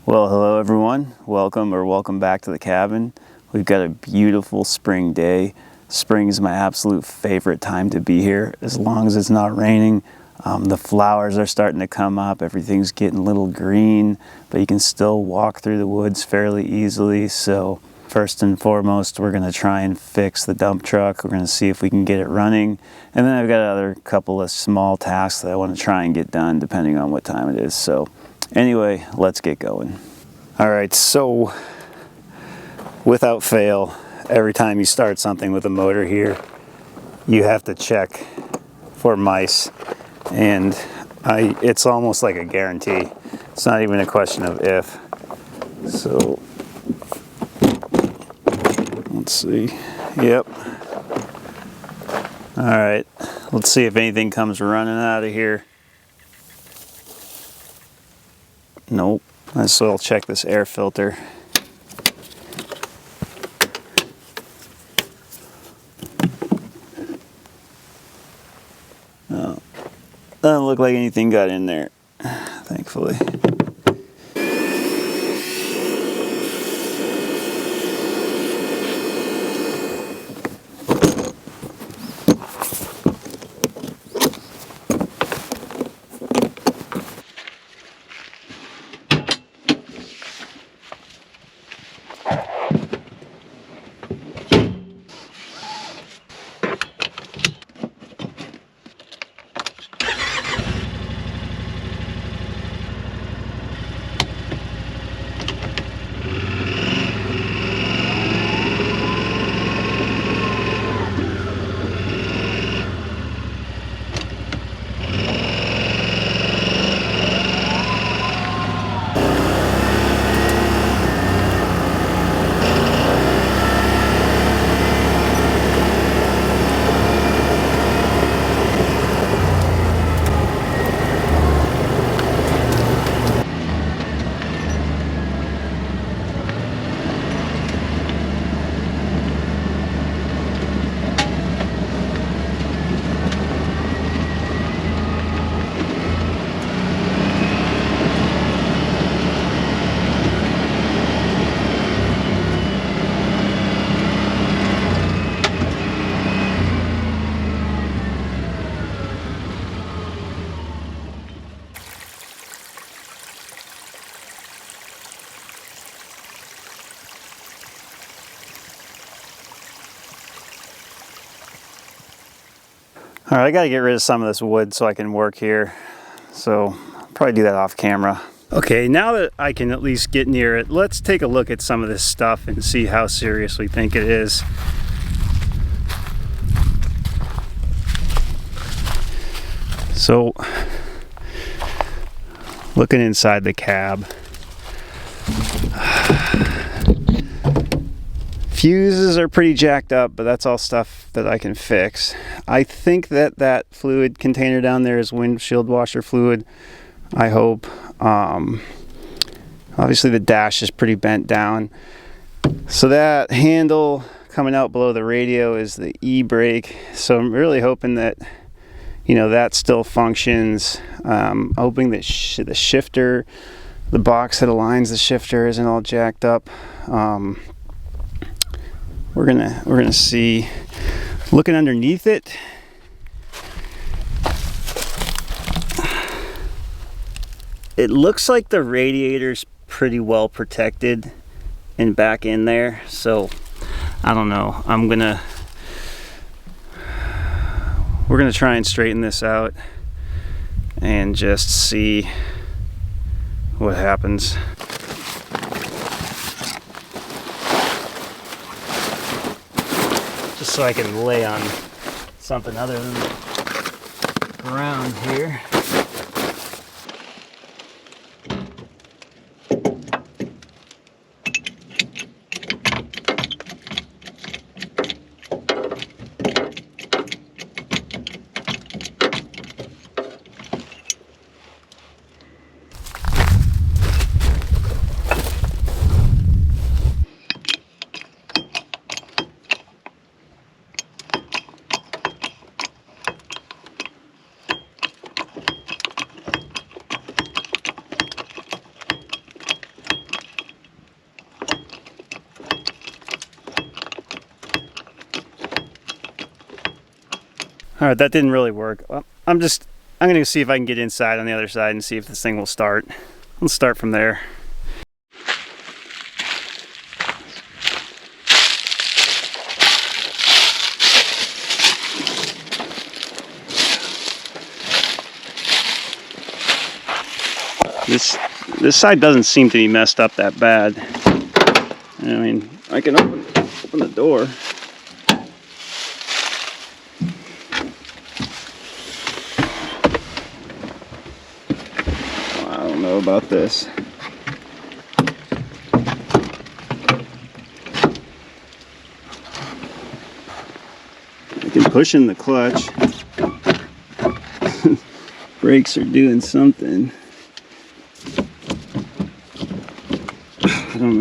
Well, hello everyone. Welcome back to the cabin. We've got a beautiful spring day. Spring is my absolute favorite time to be here, as long as it's not raining. The flowers are starting to come up. Everything's getting a little green, but you can still walk through the woods fairly easily. So first and foremost, we're going to try and fix the dump truck. We're going to see if we can get it running. And then I've got another couple of small tasks that I want to try and get done depending on what time it is. So anyway, let's get going. All right, so without fail, every time you start something with a motor here, you have to check for mice. And it's almost like a guarantee. It's not even a question of if. So let's see. Yep. All right, let's see if anything comes running out of here. Nope. So I'll check this air filter. Oh, doesn't look like anything got in there, thankfully. All right, I got to get rid of some of this wood so I can work here. So I'll probably do that off camera. Okay, now that I can at least get near it, let's take a look at some of this stuff and see how serious we think it is. So, looking inside the cab, fuses are pretty jacked up, but that's all stuff that I can fix. I think that fluid container down there is windshield washer fluid, I hope. Obviously the dash is pretty bent down. So that handle coming out below the radio is the e-brake. So I'm really hoping that, you know, that still functions. Hoping that the shifter, the box that aligns the shifter isn't all jacked up. We're gonna see. Looking underneath it, it looks like the radiator's pretty well protected and back in there. So I don't know. We're gonna try and straighten this out and just see what happens. Just so I can lay on something other than the ground here. All right, that didn't really work. Well, I'm gonna see if I can get inside on the other side and see if this thing will start. Let's start from there. This side doesn't seem to be messed up that bad. I mean, I can open the door. Well, I don't know about this. I can push in the clutch. Brakes are doing something. I don't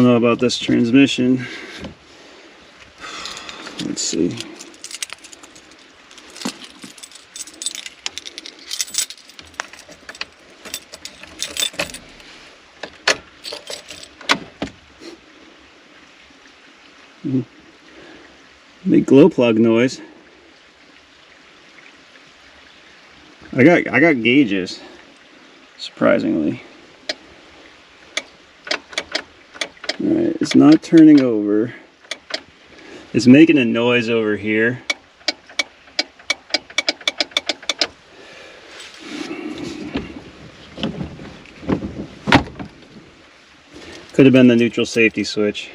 know about this transmission. Let's see. Big glow plug noise. I got gauges, surprisingly. Alright, it's not turning over. It's making a noise over here. Could have been the neutral safety switch.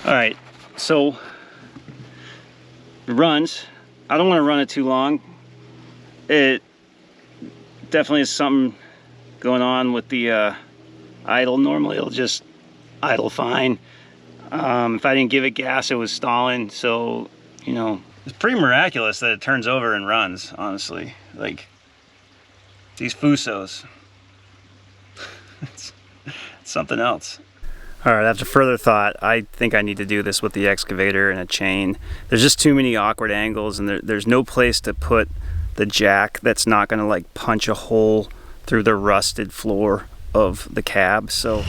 Alright, so it runs. I don't want to run it too long. It definitely is something going on with the idle. Normally it'll just idle fine. If I didn't give it gas, it was stalling. So, you know, it's pretty miraculous that it turns over and runs, honestly. Like, these Fusos. It's something else. All right, after further thought, I think I need to do this with the excavator and a chain. There's just too many awkward angles, and there's no place to put the jack that's not gonna like punch a hole through the rusted floor of the cab. So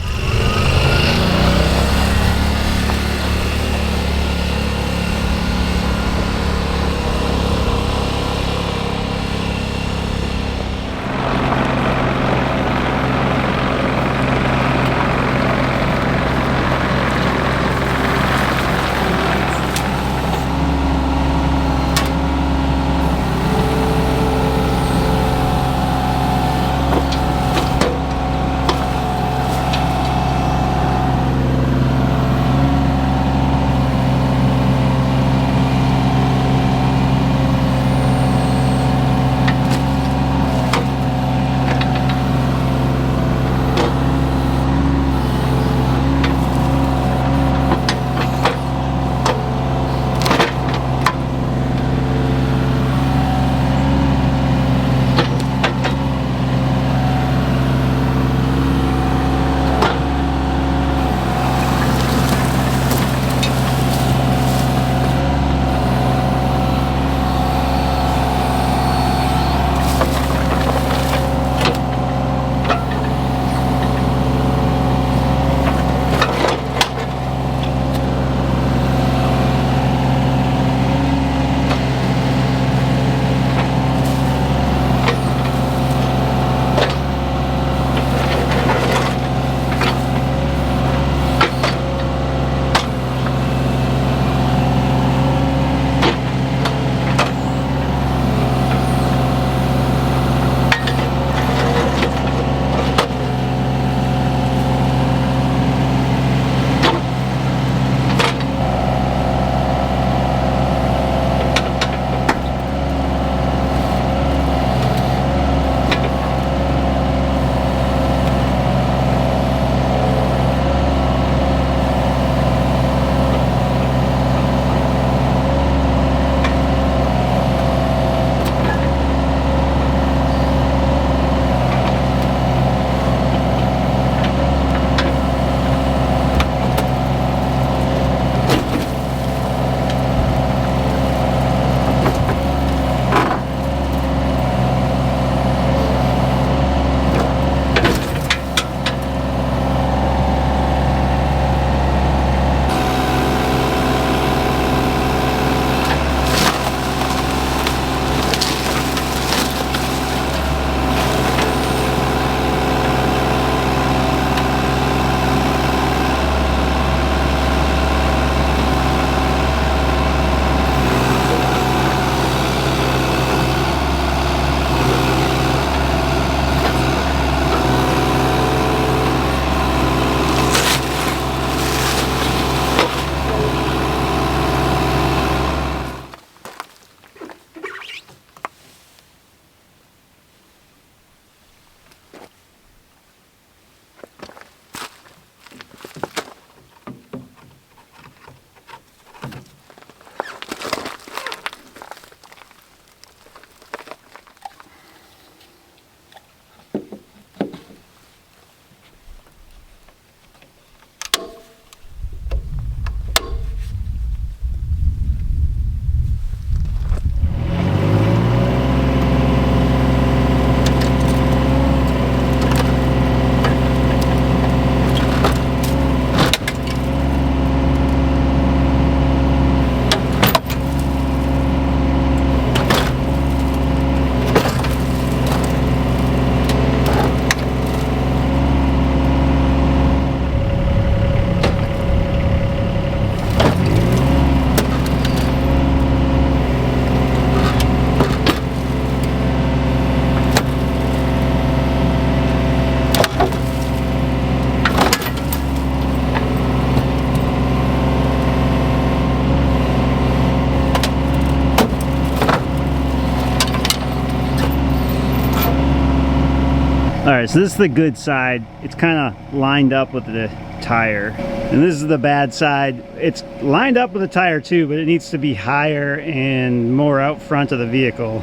Alright, so this is the good side. It's kind of lined up with the tire. And this is the bad side. It's lined up with the tire too, but it needs to be higher and more out front of the vehicle,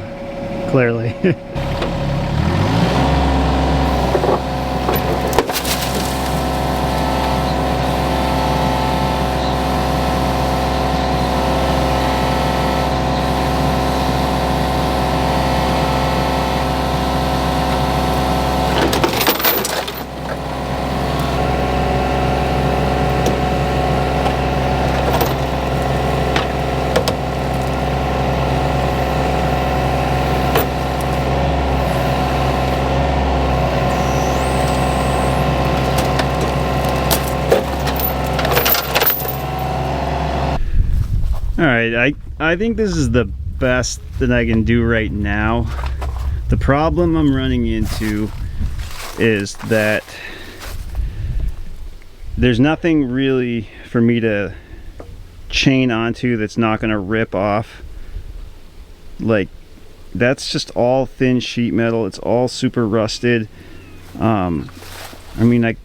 clearly. Alright, I think this is the best that I can do right now. The problem I'm running into is that there's nothing really for me to chain onto that's not going to rip off. Like, that's just all thin sheet metal. It's all super rusted. I mean, like,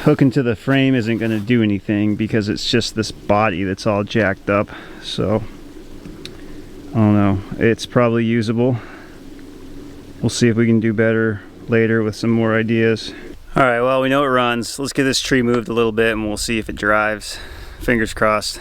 hooking to the frame isn't going to do anything because it's just this body that's all jacked up. So I don't know, it's probably usable. We'll see if we can do better later with some more ideas. All right, well, we know it runs. Let's get this tree moved a little bit and we'll see if it drives. Fingers crossed.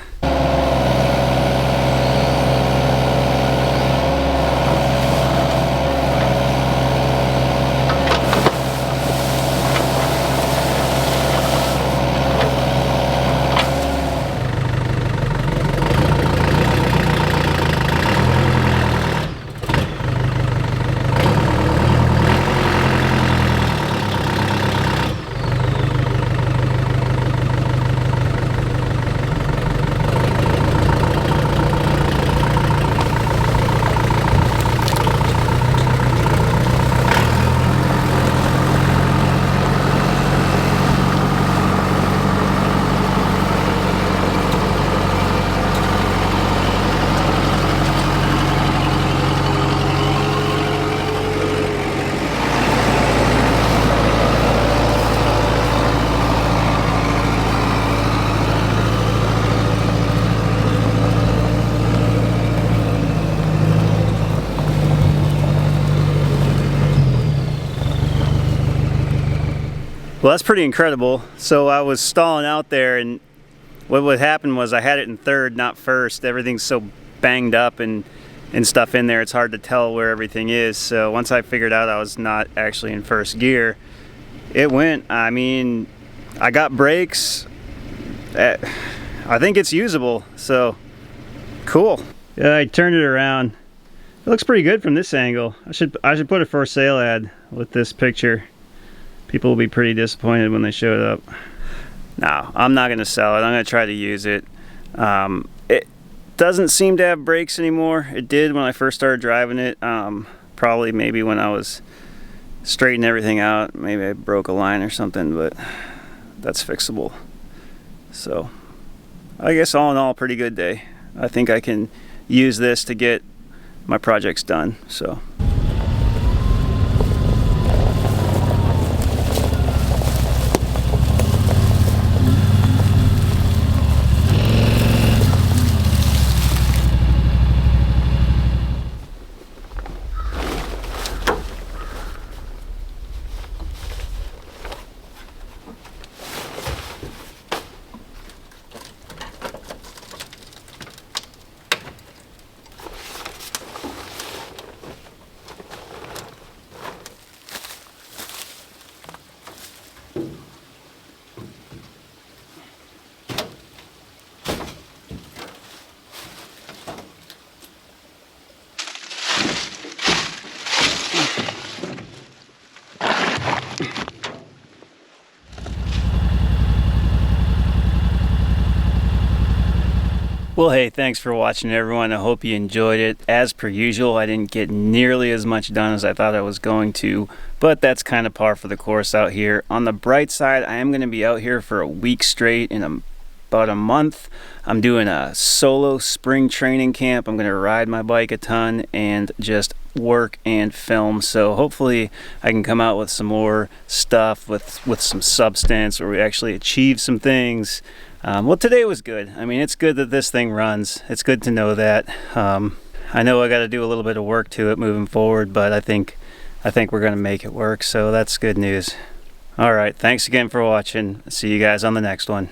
Well, that's pretty incredible. So I was stalling out there, and what would happen was I had it in third, not first. Everything's so banged up and stuff in there, it's hard to tell where everything is. So once I figured out I was not actually in first gear, it went. I mean, I got brakes. I think it's usable, so cool. Yeah, I turned it around. It looks pretty good from this angle. I should put a for sale ad with this picture. People will be pretty disappointed when they show it up. No, I'm not gonna sell it. I'm gonna try to use it. It doesn't seem to have brakes anymore. It did when I first started driving it. Probably maybe when I was straightening everything out. Maybe I broke a line or something, but that's fixable. So I guess all in all, pretty good day. I think I can use this to get my projects done. So. Well, hey, thanks for watching, everyone. I hope you enjoyed it. As per usual, I didn't get nearly as much done as I thought I was going to, but that's kind of par for the course out here. On the bright side, I am going to be out here for a week straight in about a month. I'm doing a solo spring training camp. I'm going to ride my bike a ton and just work and film, so hopefully I can come out with some more stuff with some substance, or we actually achieve some things. Well, today was good. I mean, it's good that this thing runs. It's good to know that. I know I got to do a little bit of work to it moving forward, but I think we're going to make it work, so that's good news. All right, thanks again for watching. See you guys on the next one.